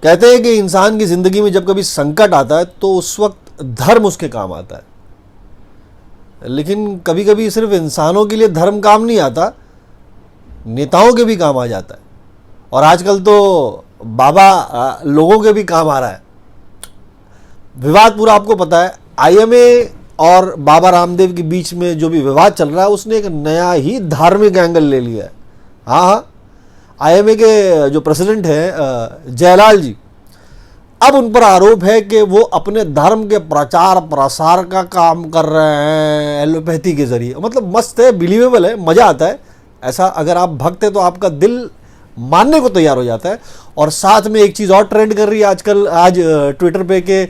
कहते हैं कि इंसान की ज़िंदगी में जब कभी संकट आता है तो उस वक्त धर्म उसके काम आता है, लेकिन कभी कभी सिर्फ इंसानों के लिए धर्म काम नहीं आता, नेताओं के भी काम आ जाता है। और आजकल तो बाबा लोगों के भी काम आ रहा है। विवाद पूरा आपको पता है, आईएमए और बाबा रामदेव के बीच में जो भी विवाद चल रहा है उसने एक नया ही धार्मिक एंगल ले लिया है। हाँ, आईएमए के जो प्रेसिडेंट हैं जयलाल जी, अब उन पर आरोप है कि वो अपने धर्म के प्रचार प्रसार का काम कर रहे हैं एलोपैथी के जरिए। मतलब मस्त है, बिलीवेबल है, मज़ा आता है। ऐसा अगर आप भक्त है तो आपका दिल मानने को तैयार हो जाता है। और साथ में एक चीज़ और ट्रेंड कर रही है आजकल, आज ट्विटर पे कि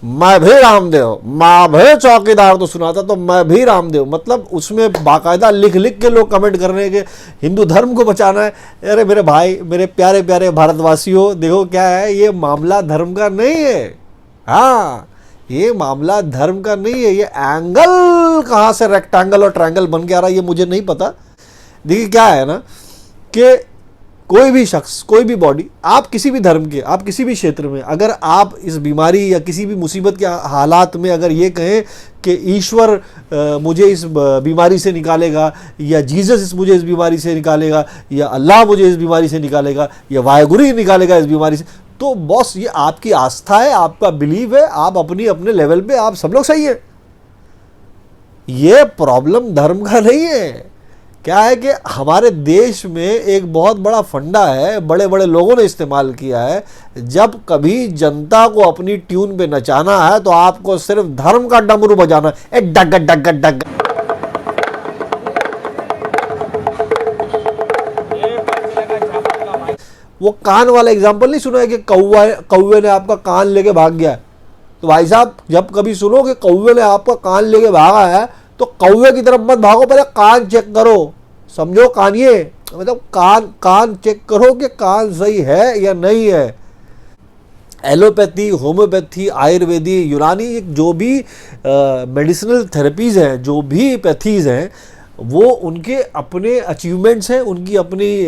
मैं भी रामदेव, मैं भी चौकीदार तो सुना था, तो मैं भी रामदेव। मतलब उसमें बाकायदा लिख लिख के लोग कमेंट कर रहे हैं कि हिंदू धर्म को बचाना है। अरे मेरे भाई, मेरे प्यारे प्यारे भारतवासियों, देखो क्या है, ये मामला धर्म का नहीं है। हाँ, ये मामला धर्म का नहीं है। ये एंगल कहाँ से रेक्टेंगल और ट्रायंगल बन के आ रहा है ये मुझे नहीं पता। देखिए क्या है ना कि कोई भी शख्स, कोई भी बॉडी, आप किसी भी धर्म के, आप किसी भी क्षेत्र में, अगर आप इस बीमारी या किसी भी मुसीबत के हालात में अगर ये कहें कि ईश्वर मुझे इस बीमारी से निकालेगा, या जीसस मुझे इस बीमारी से निकालेगा, या अल्लाह मुझे इस बीमारी से निकालेगा, या वाहेगुरु ही निकालेगा इस बीमारी से, तो बॉस ये आपकी आस्था है, आपका बिलीव है, आप अपनी अपने लेवल पे आप सब लोग सही है। ये प्रॉब्लम धर्म का नहीं है। क्या है कि हमारे देश में एक बहुत बड़ा फंडा है, बड़े बड़े लोगों ने इस्तेमाल किया है। जब कभी जनता को अपनी ट्यून पे नचाना है तो आपको सिर्फ धर्म का डमरू बजाना है, डग डग डग। वो कान वाला एग्जांपल नहीं सुना है कि कौवे ने आपका कान लेके भाग गया। तो भाई साहब, जब कभी सुनो कि कौवे ने आपका कान लेके भागा है तो कौवे की तरफ मत भागो, पहले कान चेक करो। समझो, कानिए, मतलब कान चेक करो कि कान सही है या नहीं है। एलोपैथी, होम्योपैथी, आयुर्वेदी, यूनानी, जो भी मेडिसिनल थेरेपीज़ हैं, जो भी पैथीज़ हैं, वो उनके अपने अचीवमेंट्स हैं, उनकी अपनी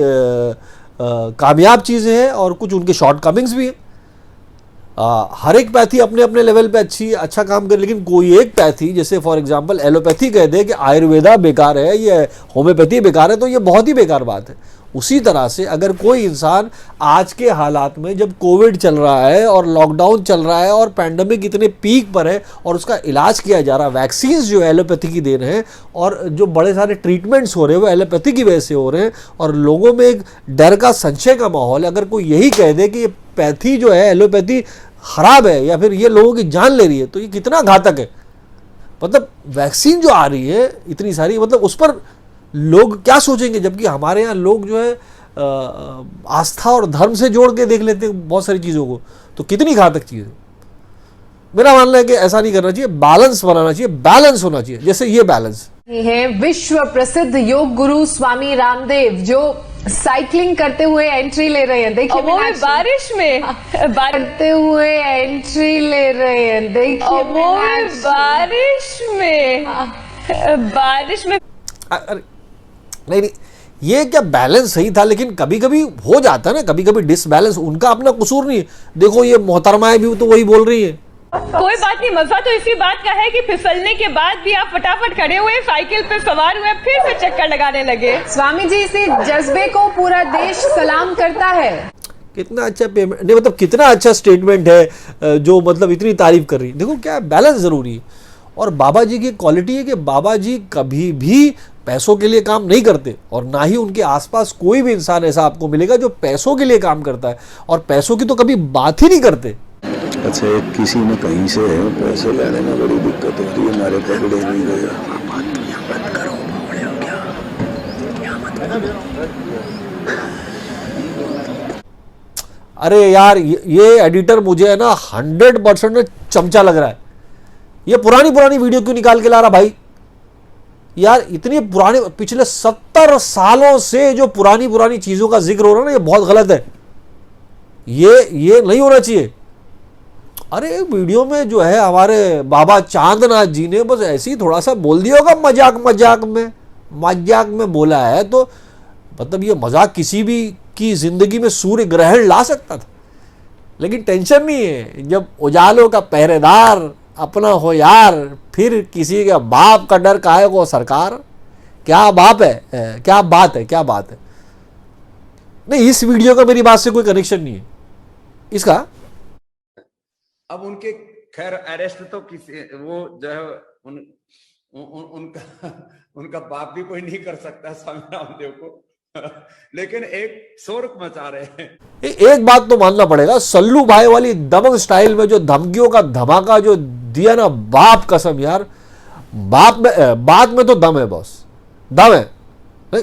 कामयाब चीज़ें हैं और कुछ उनके शॉर्टकमिंग्स भी हैं। हर एक पैथी अपने अपने लेवल पे अच्छा काम करे, लेकिन कोई एक पैथी, जैसे फॉर एग्जांपल एलोपैथी कह दे कि आयुर्वेदा बेकार है, ये होम्योपैथी बेकार है, तो ये बहुत ही बेकार बात है। उसी तरह से अगर कोई इंसान आज के हालात में, जब कोविड चल रहा है और लॉकडाउन चल रहा है और पैंडमिक इतने पीक पर है और उसका इलाज किया जा रहा है, वैक्सीन्स जो है एलोपैथी की देन है, और जो बड़े सारे ट्रीटमेंट्स हो रहे हैं वो एलोपैथी की वजह से हो रहे हैं, और लोगों में एक डर का, संशय का माहौल है। अगर कोई यही कह दे कि ये पैथी जो है, एलोपैथी खराब है या फिर ये लोगों की जान ले रही है, तो ये कितना घातक है। मतलब वैक्सीन जो आ रही है इतनी सारी, मतलब उस पर लोग क्या सोचेंगे, जबकि हमारे यहाँ लोग जो है आस्था और धर्म से जोड़ के देख लेते हैं बहुत सारी चीज़ों को। तो कितनी घातक चीज़ है। मेरा मानना है कि ऐसा नहीं करना चाहिए, बैलेंस बनाना चाहिए, बैलेंस होना चाहिए। जैसे ये बैलेंस है विश्व प्रसिद्ध योग गुरु स्वामी रामदेव, जो साइकिलिंग करते हुए एंट्री ले रहे हैं। देखिए वो बारिश में करते हुए एंट्री ले रहे हैं। देखिए वो बारिश में अरे नहीं, ये क्या बैलेंस सही था, लेकिन कभी कभी हो जाता है ना, कभी कभी डिसबैलेंस, उनका अपना कसूर नहीं है। देखो ये मोहतरमाएं भी तो वही बोल रही है। कोई बात नहीं, मजा तो इसी बात का है कि फिसलने के बाद भी आप फटाफट खड़े हुए, साइकिल पे सवार हुए, फिर से चक्कर लगाने लगे। स्वामी जी, इसी जज्बे को पूरा देश सलाम करता है। कितना अच्छा पेमेंट, नहीं मतलब कितना अच्छा स्टेटमेंट है जो मतलब इतनी तारीफ कर रही है। देखो क्या बैलेंस जरूरी है। और बाबा जी की क्वालिटी है कि बाबा जी कभी भी पैसों के लिए काम नहीं करते, और ना ही उनके आसपास कोई भी इंसान ऐसा आपको मिलेगा जो पैसों के लिए काम करता है, और पैसों की तो कभी बात ही नहीं करते। अच्छा, एक किसी में कहीं से पैसे लाने में बड़ी दिक्कत होती है, हमारे पकड़े नहीं गया। अरे यार, ये एडिटर मुझे है ना 100% चमचा लग रहा है। ये पुरानी पुरानी वीडियो क्यों निकाल के ला रहा भाई? यार इतनी पुरानी, पिछले 70 सालों से जो पुरानी पुरानी चीजों का जिक्र हो रहा है ना, ये बहुत गलत है। ये नहीं होना चाहिए। अरे वीडियो में जो है हमारे बाबा चांदनाथ जी ने बस ऐसे ही थोड़ा सा बोल दिया होगा, मजाक में बोला है, तो मतलब ये मजाक किसी भी की जिंदगी में सूर्य ग्रहण ला सकता था। लेकिन टेंशन नहीं है जब उजालों का पहरेदार अपना हो यार, फिर किसी के बाप का डर काहे को सरकार। क्या बात है, क्या बात है, क्या बात है। नहीं, इस वीडियो का मेरी बात से कोई कनेक्शन नहीं है इसका। अब उनके खैर अरेस्ट तो किसी वो जो है उनका बाप भी कोई नहीं कर सकता स्वामी रामदेव को लेकिन एक शोर मचा रहे हैं। एक बात तो मानना पड़ेगा, सल्लू भाई वाली दबंग स्टाइल में जो धमकियों का धमाका जो दिया ना, बाप कसम यार, बात में तो दम है बॉस, दम है। नहीं?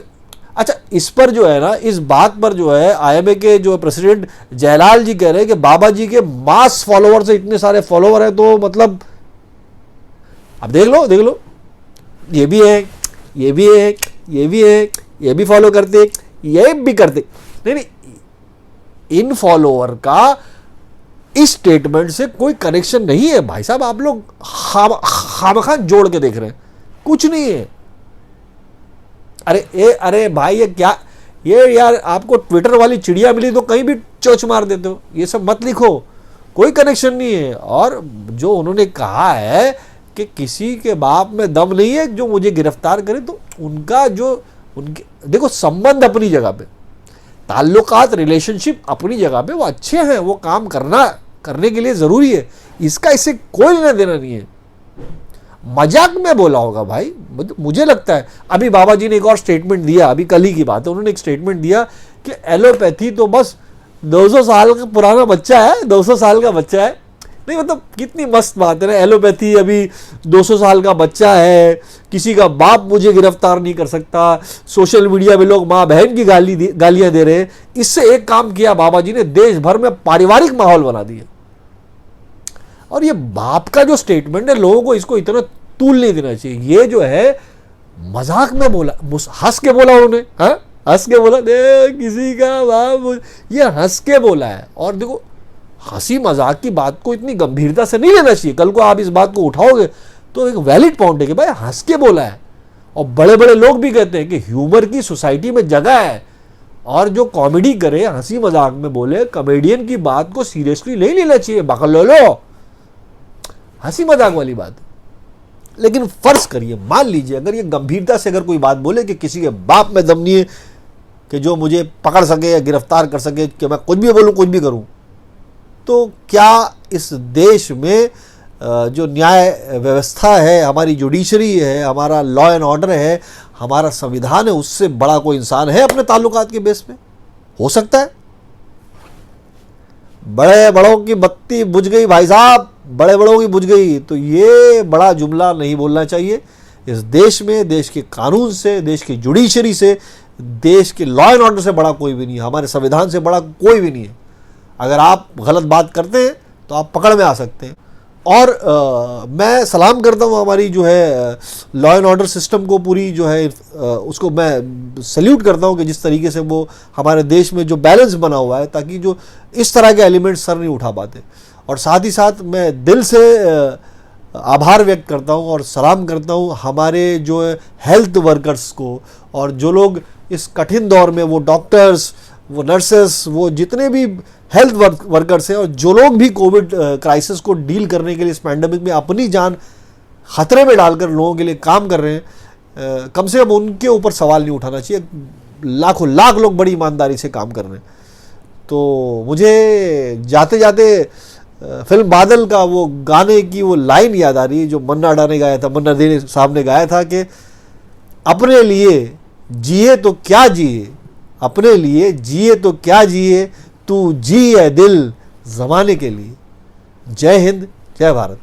अच्छा, इस पर जो है ना, इस बात पर जो है आईएमए के जो प्रेसिडेंट जयलाल जी कह रहे हैं कि बाबा जी के मास फॉलोअर से इतने सारे फॉलोअर हैं, तो मतलब अब देख लो ये भी है, ये भी है, ये भी है, ये भी फॉलो करते, ये भी करते। नहीं, इन फॉलोअर का इस स्टेटमेंट से कोई कनेक्शन नहीं है भाई साहब। आप लोग खामखा जोड़ के देख रहे हैं, कुछ नहीं है। अरे भाई, ये क्या, ये यार आपको ट्विटर वाली चिड़िया मिली तो कहीं भी चोच मार देते हो, ये सब मत लिखो, कोई कनेक्शन नहीं है। और जो उन्होंने कहा है कि किसी के बाप में दम नहीं है जो मुझे गिरफ्तार करे, तो उनका जो उनके देखो संबंध अपनी जगह पे, ताल्लुकात, रिलेशनशिप अपनी जगह पे वो अच्छे हैं, वो काम करने के लिए ज़रूरी है, इसका इससे कोई लेना देना नहीं है। मजाक में बोला होगा भाई, मुझे लगता है। अभी बाबा जी ने एक और स्टेटमेंट दिया, अभी कल ही की बात है, उन्होंने एक स्टेटमेंट दिया कि एलोपैथी तो बस 200 साल का पुराना बच्चा है, 200 साल का बच्चा है। नहीं मतलब कितनी मस्त बात है ना, एलोपैथी अभी 200 साल का बच्चा है, किसी का बाप मुझे गिरफ्तार नहीं कर सकता, सोशल मीडिया में लोग माँ बहन की गालियां दे रहे हैं। इससे एक काम किया बाबा जी ने, देश भर में पारिवारिक माहौल बना दिया। और ये बाप का जो स्टेटमेंट है, लोगों को इसको इतना तूल नहीं देना चाहिए। ये जो है मजाक में बोला, हंस के बोला उन्होंने, हाँ हंस के बोला, किसी का बाप, ये हंस के बोला है। और देखो, हंसी मजाक की बात को इतनी गंभीरता से नहीं लेना चाहिए। कल को आप इस बात को उठाओगे तो एक वैलिड पॉइंट है कि भाई हंस के बोला है। और बड़े बड़े लोग भी कहते हैं कि ह्यूमर की सोसाइटी में जगह है, और जो कॉमेडी करे, हंसी मजाक में बोले, कॉमेडियन की बात को सीरियसली नहीं लेना चाहिए। बकल लो, हंसी मजाक वाली बात। लेकिन फर्ज करिए, मान लीजिए अगर ये गंभीरता से अगर कोई बात बोले कि किसी के बाप में दम नहीं है कि जो मुझे पकड़ सके या गिरफ्तार कर सके, कि मैं कुछ भी बोलूं, कुछ भी करूं, तो क्या इस देश में जो न्याय व्यवस्था है, हमारी जुडिशरी है, हमारा लॉ एंड ऑर्डर है, हमारा संविधान है, उससे बड़ा कोई इंसान है अपने ताल्लुकात के बेस पे? हो सकता है? बड़े बड़ों की बत्ती बुझ गई भाई साहब, बड़े बड़ों की बुझ गई। तो ये बड़ा जुमला नहीं बोलना चाहिए। इस देश में, देश के कानून से, देश की जुडिशरी से, देश के लॉ एंड ऑर्डर से बड़ा कोई भी नहीं है, हमारे संविधान से बड़ा कोई भी नहीं है। अगर आप गलत बात करते हैं तो आप पकड़ में आ सकते हैं। और मैं सलाम करता हूँ हमारी जो है लॉ एंड ऑर्डर सिस्टम को, पूरी जो है उसको मैं सल्यूट करता हूँ कि जिस तरीके से वो हमारे देश में जो बैलेंस बना हुआ है, ताकि जो इस तरह के एलिमेंट सर नहीं उठा पाते। और साथ ही साथ मैं दिल से आभार व्यक्त करता हूँ और सलाम करता हूँ हमारे जो हेल्थ वर्कर्स को, और जो लोग इस कठिन दौर में, वो डॉक्टर्स, वो नर्सेस, वो जितने भी हेल्थ वर्कर्स हैं, और जो लोग भी कोविड क्राइसिस को डील करने के लिए इस पैंडेमिक में अपनी जान खतरे में डालकर लोगों के लिए काम कर रहे हैं, कम से कम उनके ऊपर सवाल नहीं उठाना चाहिए। लाखों लाख लोग बड़ी ईमानदारी से काम कर रहे हैं। तो मुझे जाते जाते फिल्म बादल का वो गाने की वो लाइन याद आ रही है जो मन्ना डा ने गाया था, मन्ना डे साहब ने गाया था कि अपने लिए जिए तो क्या जिए, अपने लिए जिए तो क्या जिए, तू जी है दिल जमाने के लिए। जय हिंद, जय भारत।